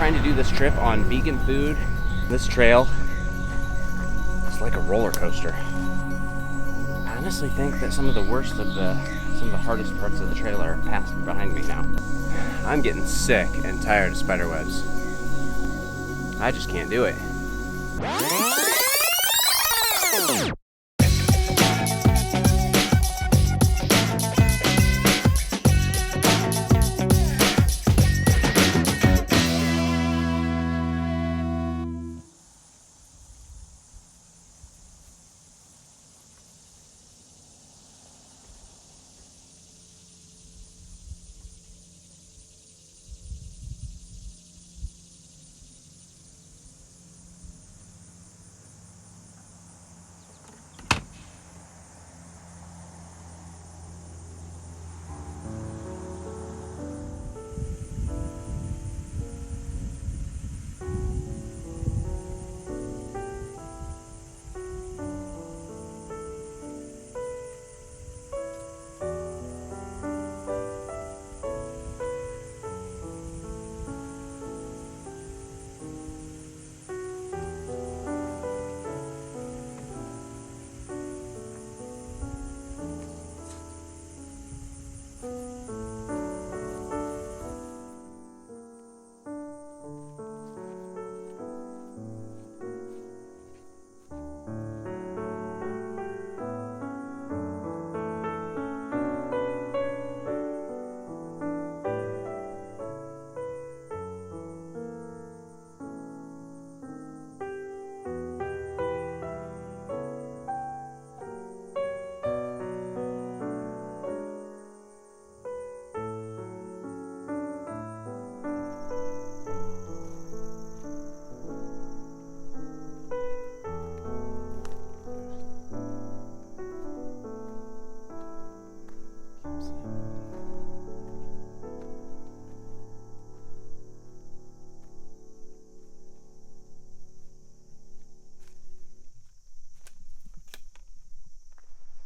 trying to do this trip on vegan food. This trail is like a roller coaster. I honestly think that some of the hardest parts of the trail are passing behind me now. I'm getting sick and tired of spider webs. I just can't do it.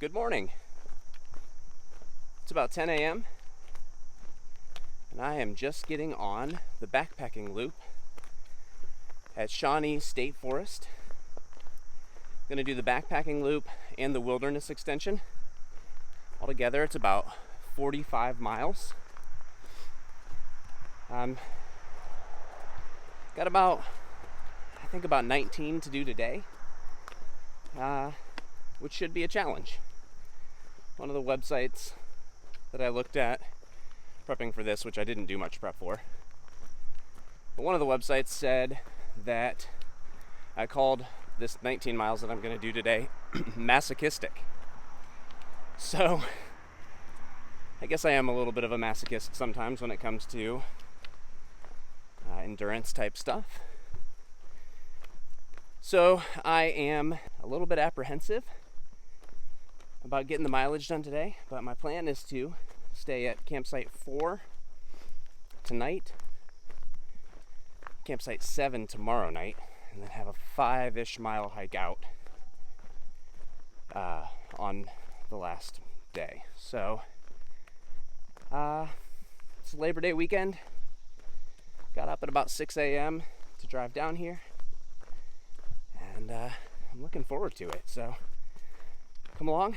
Good morning. It's about 10 a.m. and I am just getting on the backpacking loop at Shawnee State Forest. I'm going to do the backpacking loop and the wilderness extension. Altogether, it's about 45 miles. Got about 19 to do today, which should be a challenge. One of the websites that I looked at prepping for this, which I didn't do much prep for, but one of the websites said that I called this 19 miles that I'm going to do today masochistic. So I guess I am a little bit of a masochist sometimes when it comes to endurance type stuff. So I am a little bit apprehensive about getting the mileage done today, but my plan is to stay at campsite 4 tonight, campsite 7 tomorrow night, and then have a 5-ish mile hike out on the last day. So it's Labor Day weekend. Got up at about 6 a.m. to drive down here, and I'm looking forward to it. So come along,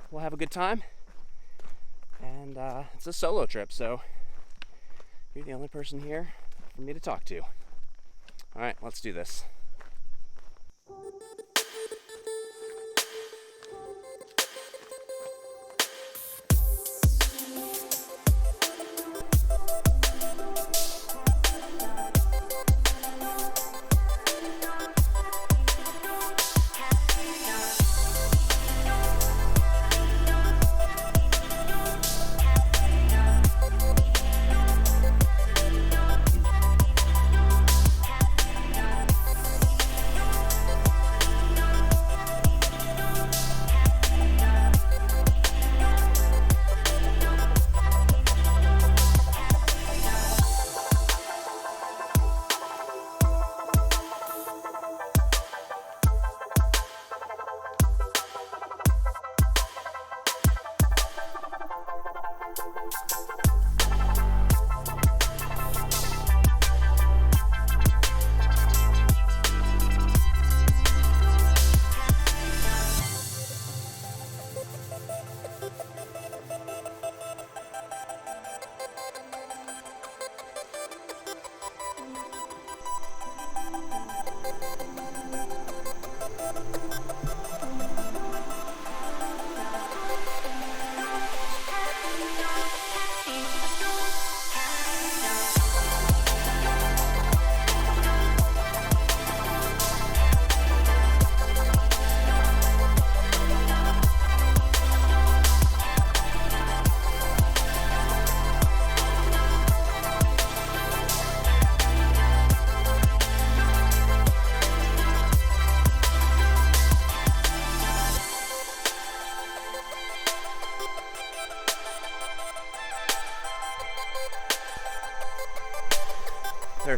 we'll have a good time. And it's a solo trip, so you're the only person here for me to talk to. All right, let's do this.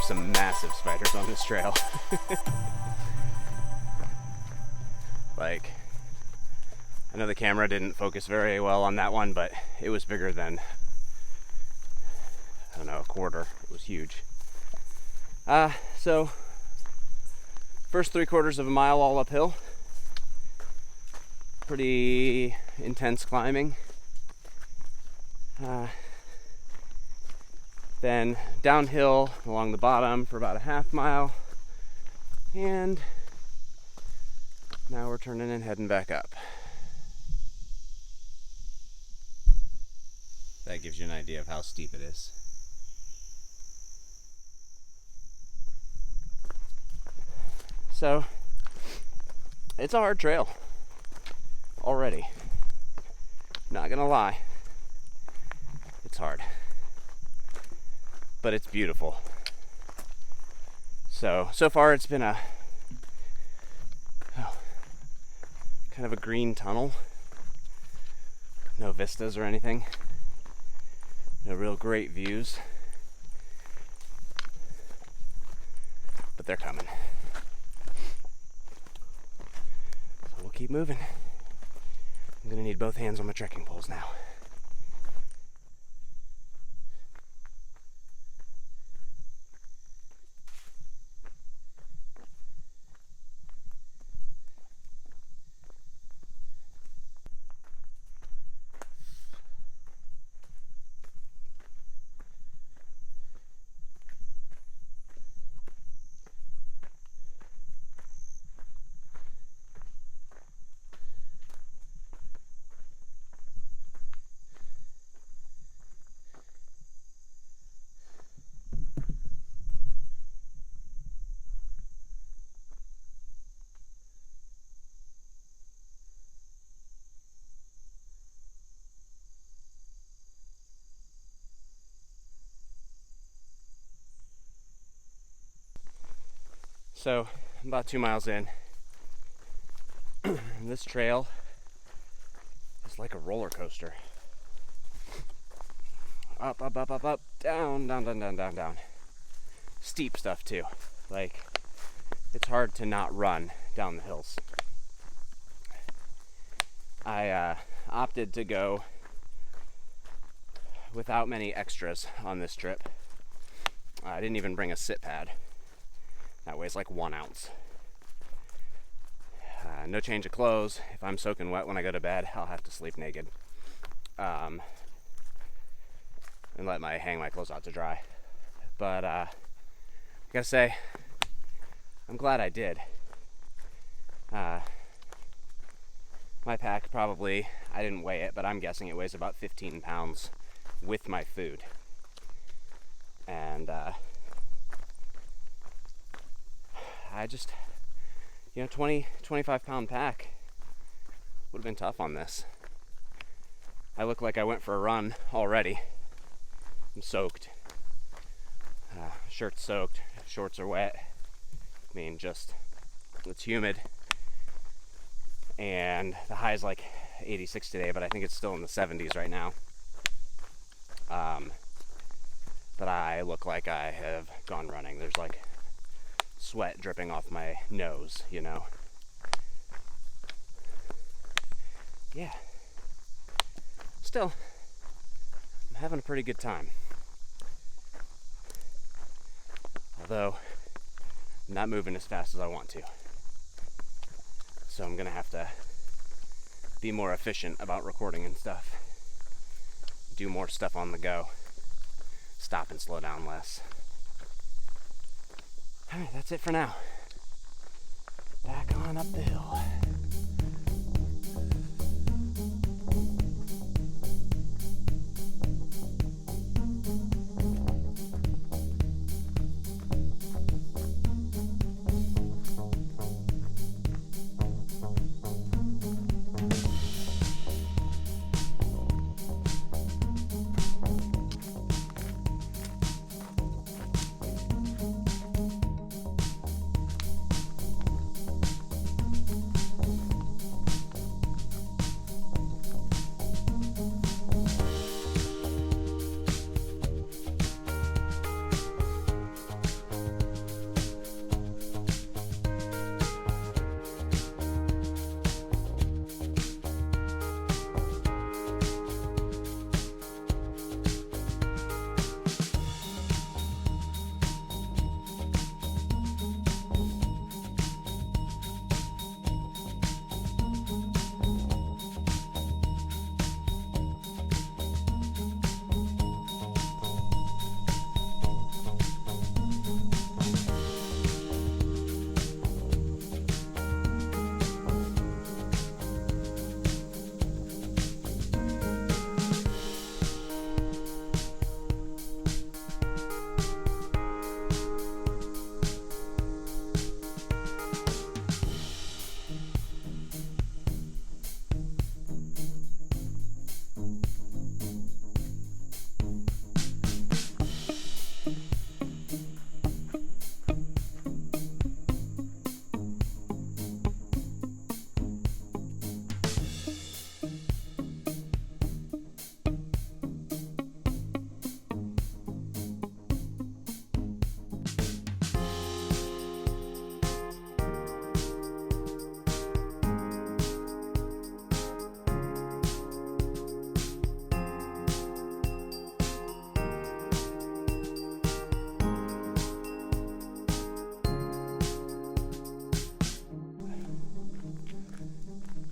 some massive spiders on this trail. Like, I know the camera didn't focus very well on that one, but it was bigger than, I don't know, a quarter. It was huge. So first 3/4 of a mile all uphill. Pretty intense climbing. Then downhill along the bottom for about a half mile. And now we're turning and heading back up. That gives you an idea of how steep it is. So, it's a hard trail already. Not gonna lie. It's hard. But it's beautiful. So far it's been kind of a green tunnel. No vistas or anything. No real great views. But they're coming. So we'll keep moving. I'm gonna need both hands on my trekking poles now. So, I'm about 2 miles in. This trail is like a roller coaster. Up, up, up, up, up, down, down, down, down, down, down. Steep stuff too. Like, it's hard to not run down the hills. I opted to go without many extras on this trip. I didn't even bring a sit pad. That weighs like 1 ounce. No change of clothes. If I'm soaking wet when I go to bed, I'll have to sleep naked. And hang my clothes out to dry. But I gotta say, I'm glad I did. My pack probably, I didn't weigh it, but I'm guessing it weighs about 15 pounds with my food. And I just, 25 pound pack would have been tough on this. I look like I went for a run already. I'm soaked. Shirt's soaked, shorts are wet. I mean, just, it's humid. And the high is like 86 today, but I think it's still in the 70s right now. But I look like I have gone running. There's like sweat dripping off my nose, Yeah. Still, I'm having a pretty good time. Although, I'm not moving as fast as I want to. So I'm gonna have to be more efficient about recording and stuff. Do more stuff on the go. Stop and slow down less. Alright, that's it for now. Back on up the hill.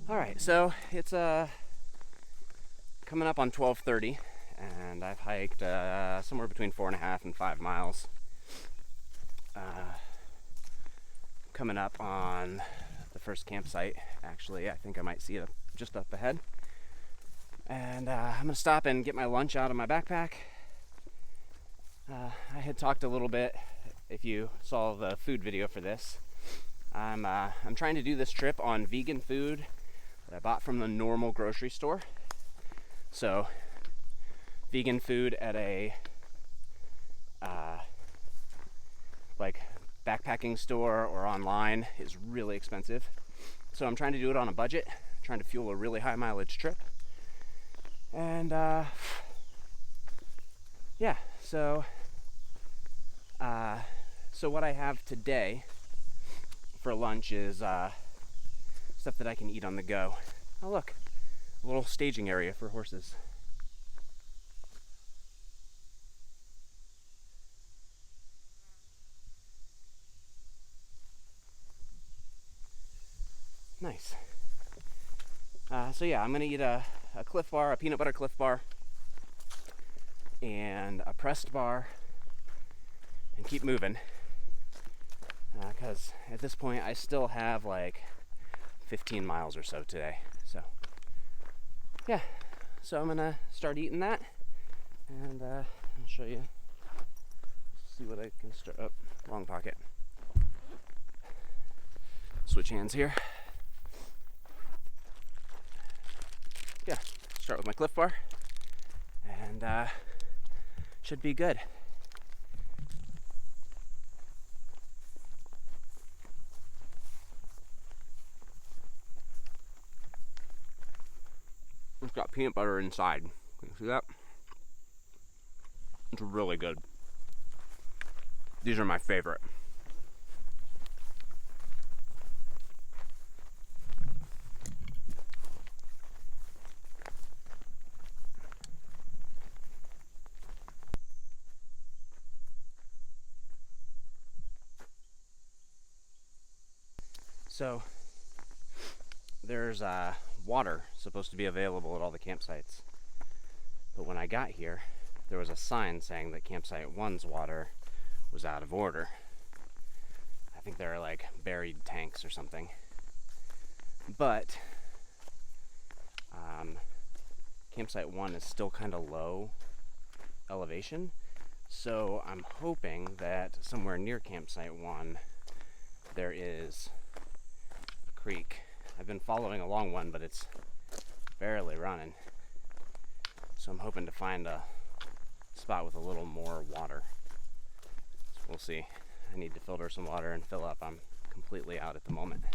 All right, so it's coming up on 12:30, and I've hiked somewhere between 4.5 and 5 miles. Coming up on the first campsite. Actually, I think I might see it just up ahead. And I'm gonna stop and get my lunch out of my backpack. I had talked a little bit, if you saw the food video for this. I'm trying to do this trip on vegan food that I bought from the normal grocery store. So, vegan food at a like backpacking store or online is really expensive. So I'm trying to do it on a budget, trying to fuel a really high mileage trip. And yeah, so what I have today for lunch is stuff that I can eat on the go. Oh look, a little staging area for horses. Nice. So yeah, I'm gonna eat a Cliff Bar, a peanut butter Cliff Bar, and a pressed bar, and keep moving. Because at this point, I still have like 15 miles or so today. So yeah, so I'm gonna start eating that, and I'll show you. See what I can start. Oh, wrong pocket. Switch hands here. Yeah, start with my Cliff Bar, and should be good. It's got peanut butter inside. Can you see that? It's really good. These are my favorite. So there's water supposed to be available at all the campsites, but when I got here there was a sign saying that campsite 1's water was out of order. I think there are like buried tanks or something, but campsite 1 is still kind of low elevation, so I'm hoping that somewhere near campsite 1 there is a creek. I've been following along one, but it's barely running. So I'm hoping to find a spot with a little more water. So we'll see. I need to filter some water and fill up. I'm completely out at the moment.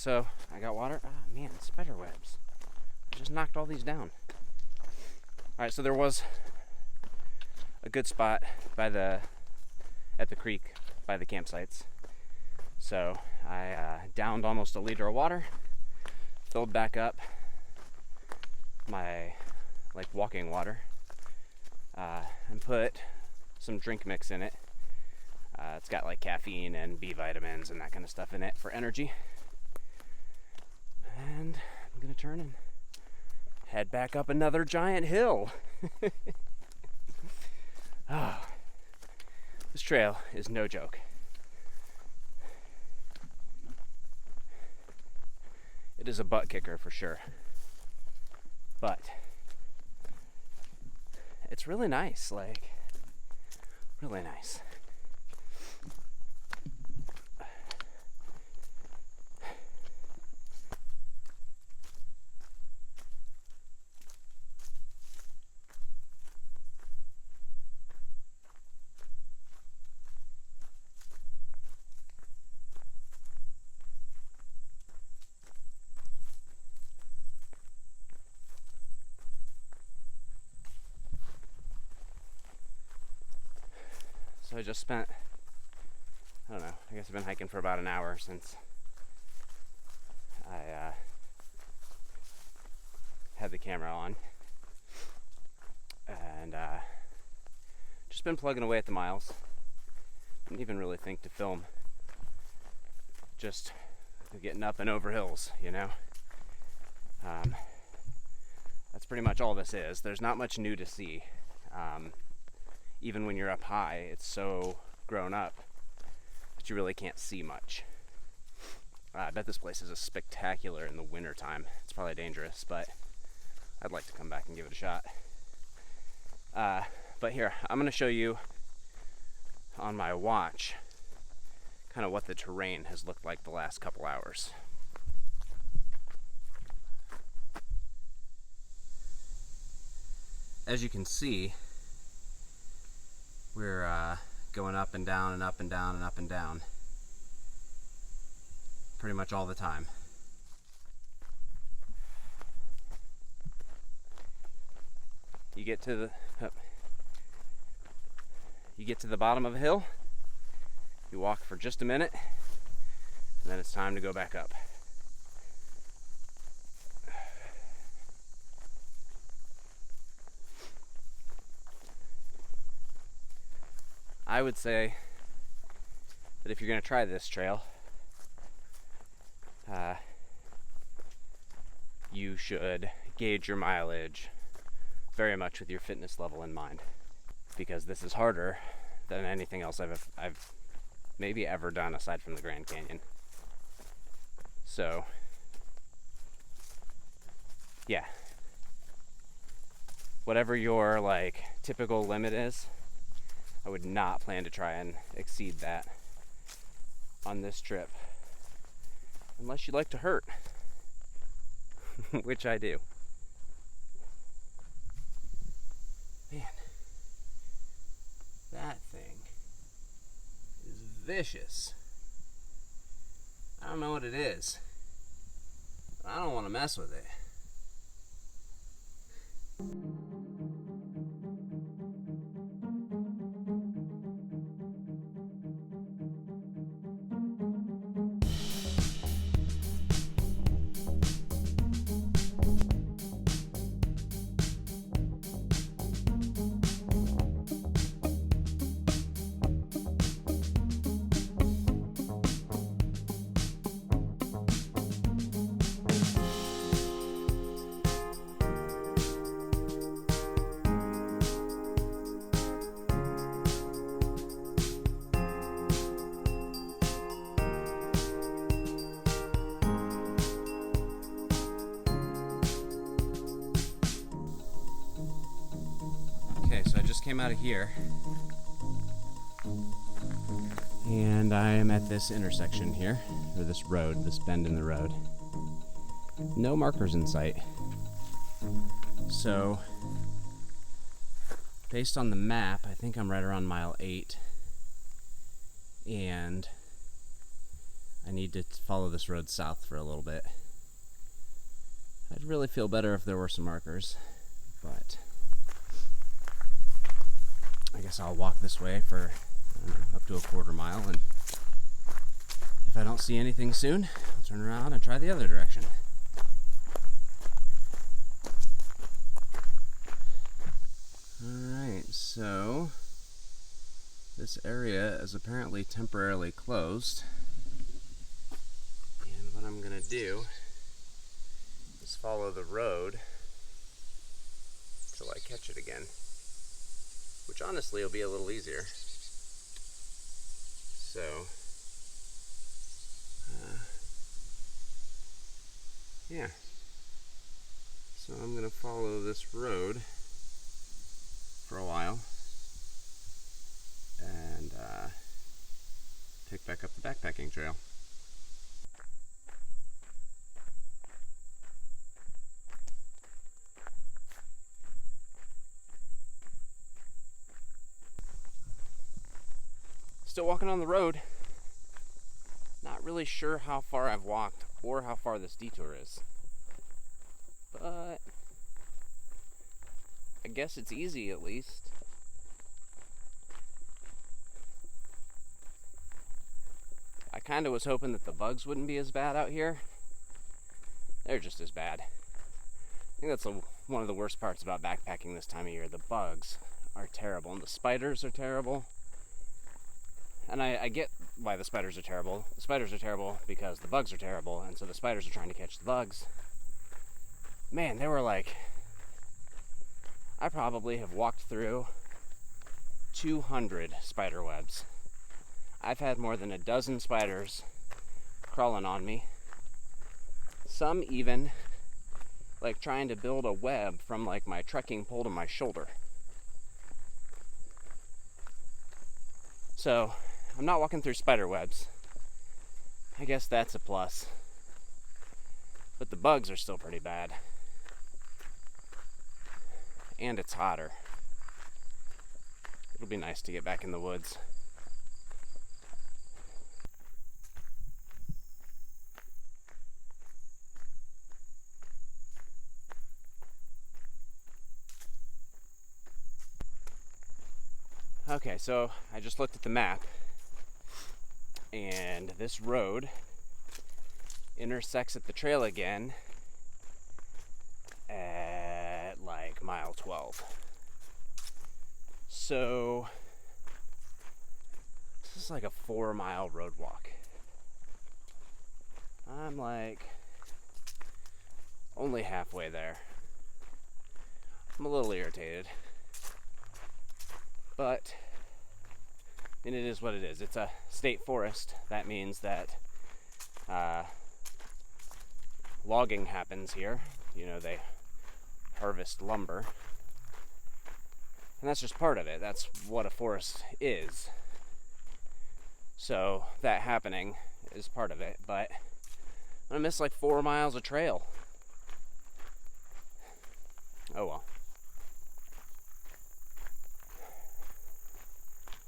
So I got water. Ah, man, spider webs. I just knocked all these down. All right, so there was a good spot at the creek by the campsites. So I downed almost a liter of water, filled back up my walking water, and put some drink mix in it. It's got like caffeine and B vitamins and that kind of stuff in it for energy. And I'm gonna turn and head back up another giant hill. Oh, this trail is no joke. It is a butt kicker for sure. But it's really nice, like really nice. So I just spent, I don't know, I guess I've been hiking for about an hour since I had the camera on, and just been plugging away at the miles. Didn't even really think to film, just getting up and over hills, you know. That's pretty much all this is. There's not much new to see. Even when you're up high, it's so grown up that you really can't see much. I bet this place is spectacular in the wintertime. It's probably dangerous, but I'd like to come back and give it a shot. But here, I'm going to show you on my watch kind of what the terrain has looked like the last couple hours. As you can see, we're going up and down and up and down and up and down pretty much all the time. You get to the bottom of a hill, you walk for just a minute, and then it's time to go back up. I would say that if you're going to try this trail, you should gauge your mileage very much with your fitness level in mind, because this is harder than anything else I've maybe ever done aside from the Grand Canyon. So, yeah, whatever your like typical limit is, I would not plan to try and exceed that on this trip, unless you like to hurt, which I do. Man, that thing is vicious. I don't know what it is, but I don't want to mess with it. Okay, so I just came out of here, and I am at this intersection here, or this road, this bend in the road. No markers in sight. So, based on the map, I think I'm right around mile 8, and I need to follow this road south for a little bit. I'd really feel better if there were some markers, but I guess I'll walk this way for, I don't know, up to a quarter mile, and if I don't see anything soon, I'll turn around and try the other direction. Alright, so this area is apparently temporarily closed, and what I'm going to do is follow the road till I catch it again, which honestly will be a little easier. So yeah, so I'm going to follow this road for a while and pick back up the backpacking trail. Still walking on the road. Not really sure how far I've walked or how far this detour is, but I guess it's easy at least. I kind of was hoping that the bugs wouldn't be as bad out here. They're just as bad. I think that's one of the worst parts about backpacking this time of year. The bugs are terrible, and the spiders are terrible. And I get why the spiders are terrible. The spiders are terrible because the bugs are terrible, and so the spiders are trying to catch the bugs. Man, they were like, I probably have walked through 200 spider webs. I've had more than a dozen spiders crawling on me. Some even like trying to build a web from like my trekking pole to my shoulder. So I'm not walking through spider webs. I guess that's a plus. But the bugs are still pretty bad. And it's hotter. It'll be nice to get back in the woods. Okay, so I just looked at the map, and this road intersects at the trail again at like mile 12. So this is like a 4-mile road walk. I'm like only halfway there. I'm a little irritated, but and it is what it is. It's a state forest. That means that logging happens here. You know, they harvest lumber. And that's just part of it. That's what a forest is. So that happening is part of it. But I'm gonna miss like 4 miles of trail. Oh well.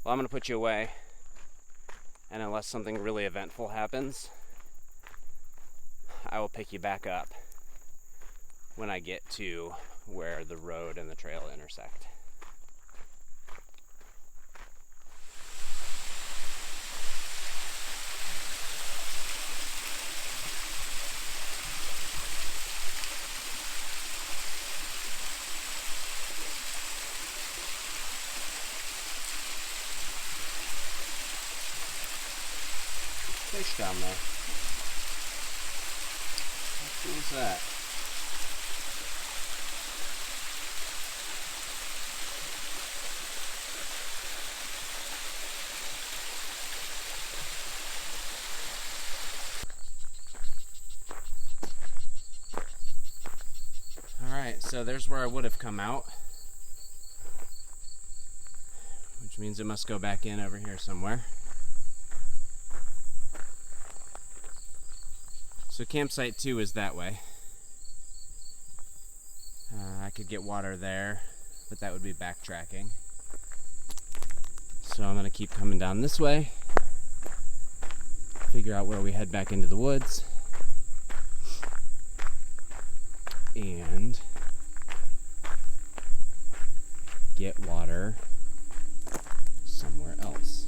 Well, I'm going to put you away, and unless something really eventful happens, I will pick you back up when I get to where the road and the trail intersect. Fish down there. What was that? Alright, so there's where I would have come out, which means it must go back in over here somewhere. So campsite 2 is that way. I could get water there, but that would be backtracking. So I'm going to keep coming down this way, figure out where we head back into the woods and get water somewhere else.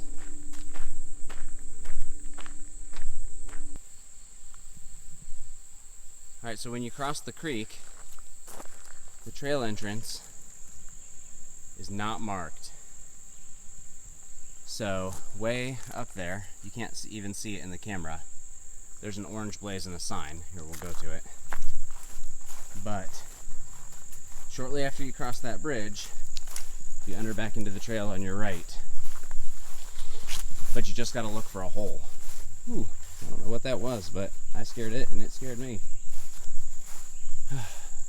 Alright, so when you cross the creek, the trail entrance is not marked. So way up there, you can't even see it in the camera, there's an orange blaze and a sign. Here, we'll go to it. But shortly after you cross that bridge, you enter back into the trail on your right. But you just gotta look for a hole. Ooh, I don't know what that was, but I scared it and it scared me.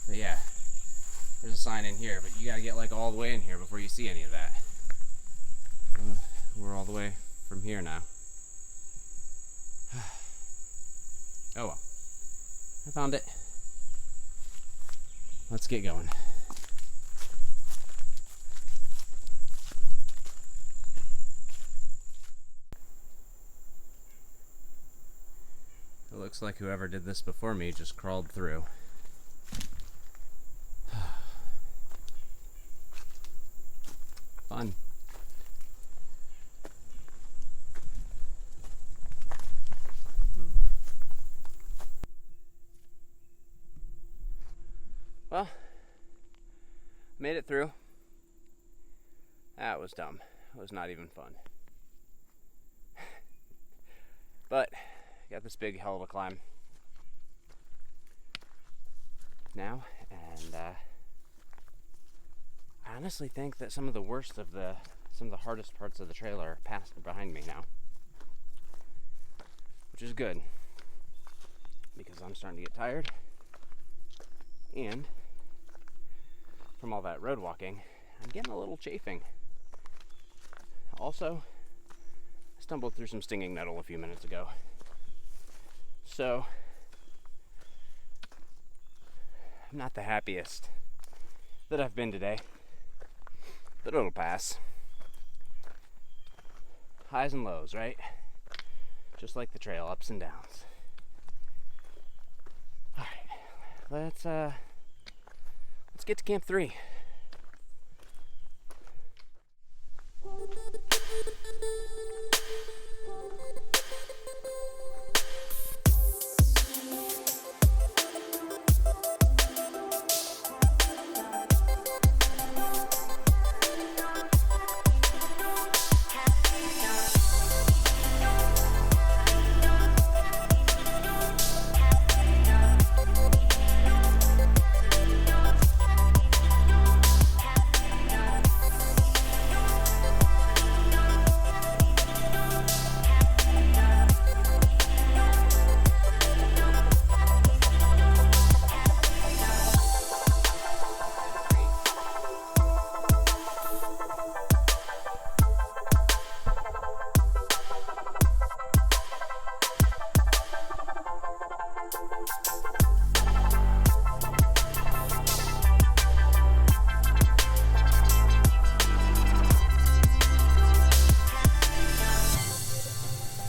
But yeah, there's a sign in here, but you gotta get like all the way in here before you see any of that. We're all the way from here now. Oh well, I found it. Let's get going. It looks like whoever did this before me just crawled through. Fun. Well, made it through. That was dumb. It was not even fun. But got this big hell of a climb now, and I honestly think that some of the hardest parts of the trail are past behind me now, which is good because I'm starting to get tired, and from all that road walking, I'm getting a little chafing. Also, I stumbled through some stinging nettle a few minutes ago. So, I'm not the happiest that I've been today, but it'll pass. Highs and lows, right? Just like the trail, ups and downs. Alright, let's get to Camp 3.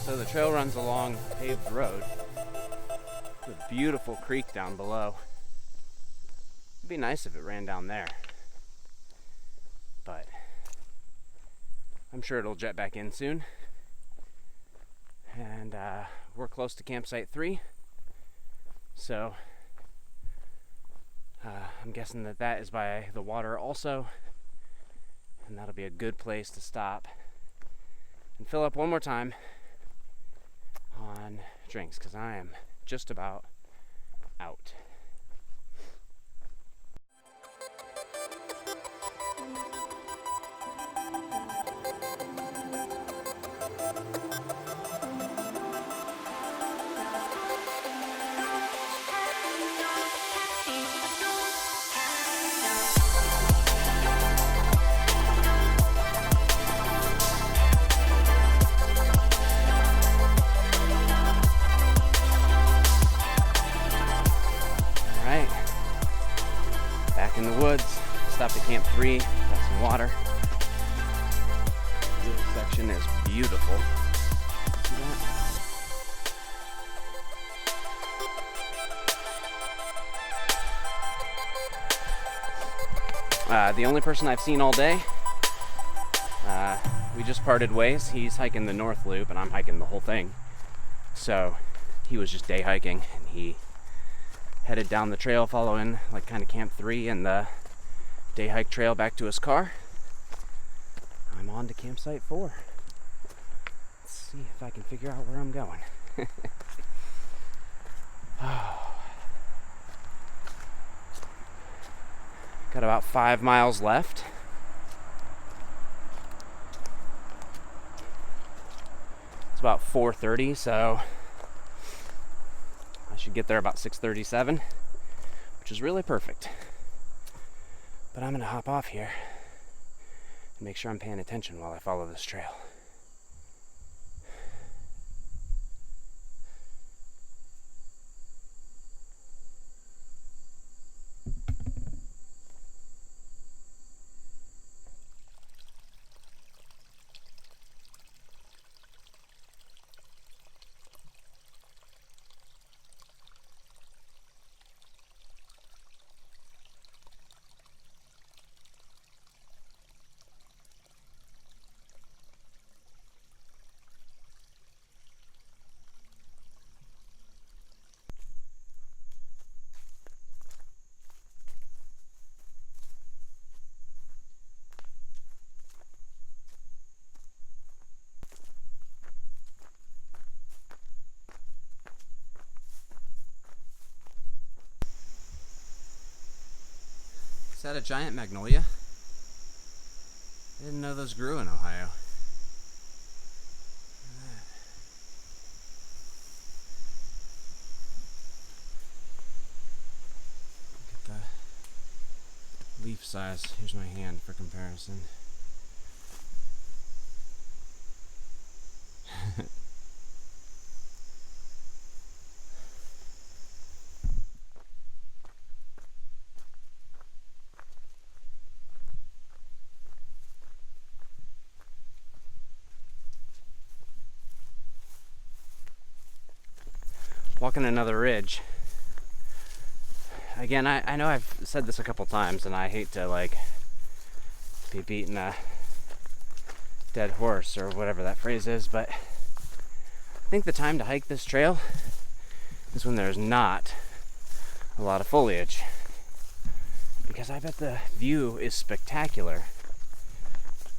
The trail runs along a paved road with a beautiful creek down below. It'd be nice if it ran down there, but I'm sure it'll jet back in soon. And we're close to campsite 3, so I'm guessing that is by the water also, and that'll be a good place to stop and fill up one more time on drinks, because I am just about out. In the woods, stopped at Camp 3, got some water. This section is beautiful. See that? The only person I've seen all day. We just parted ways. He's hiking the North Loop and I'm hiking the whole thing. So he was just day hiking and he headed down the trail following like kind of Camp 3 and the day hike trail back to his car. I'm on to campsite 4. Let's see if I can figure out where I'm going. Got about 5 miles left. It's about 4:30, so I should get there about 6:37, which is really perfect. But I'm gonna hop off here and make sure I'm paying attention while I follow this trail. Is that a giant magnolia? I didn't know those grew in Ohio. Look at the leaf size. Here's my hand for comparison. Walking another ridge. Again, I know I've said this a couple times and I hate to like be beating a dead horse or whatever that phrase is, but I think the time to hike this trail is when there's not a lot of foliage, because I bet the view is spectacular.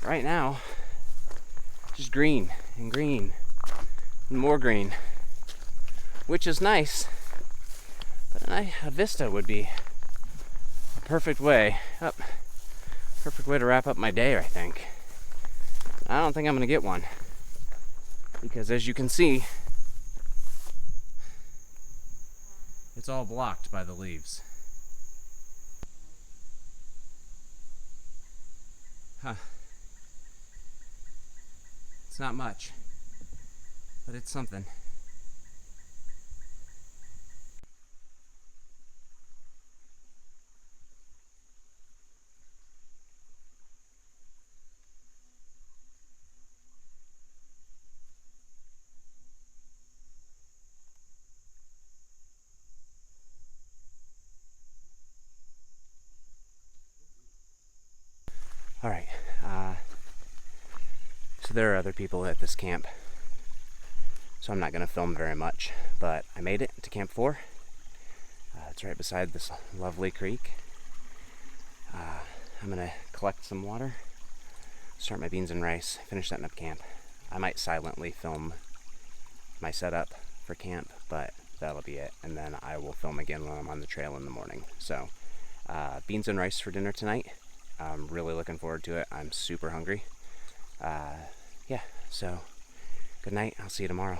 Right now, just green and green and more green, which is nice, but a vista would be a perfect way to wrap up my day, I think. I don't think I'm gonna get one, because as you can see, it's all blocked by the leaves. Huh. It's not much, but it's something. All right, so there are other people at this camp, so I'm not going to film very much, but I made it to Camp 4. It's right beside this lovely creek. I'm going to collect some water, start my beans and rice, finish setting up camp. I might silently film my setup for camp, but that'll be it, and then I will film again when I'm on the trail in the morning. So, beans and rice for dinner tonight. I'm really looking forward to it. I'm super hungry. Yeah, so good night. I'll see you tomorrow.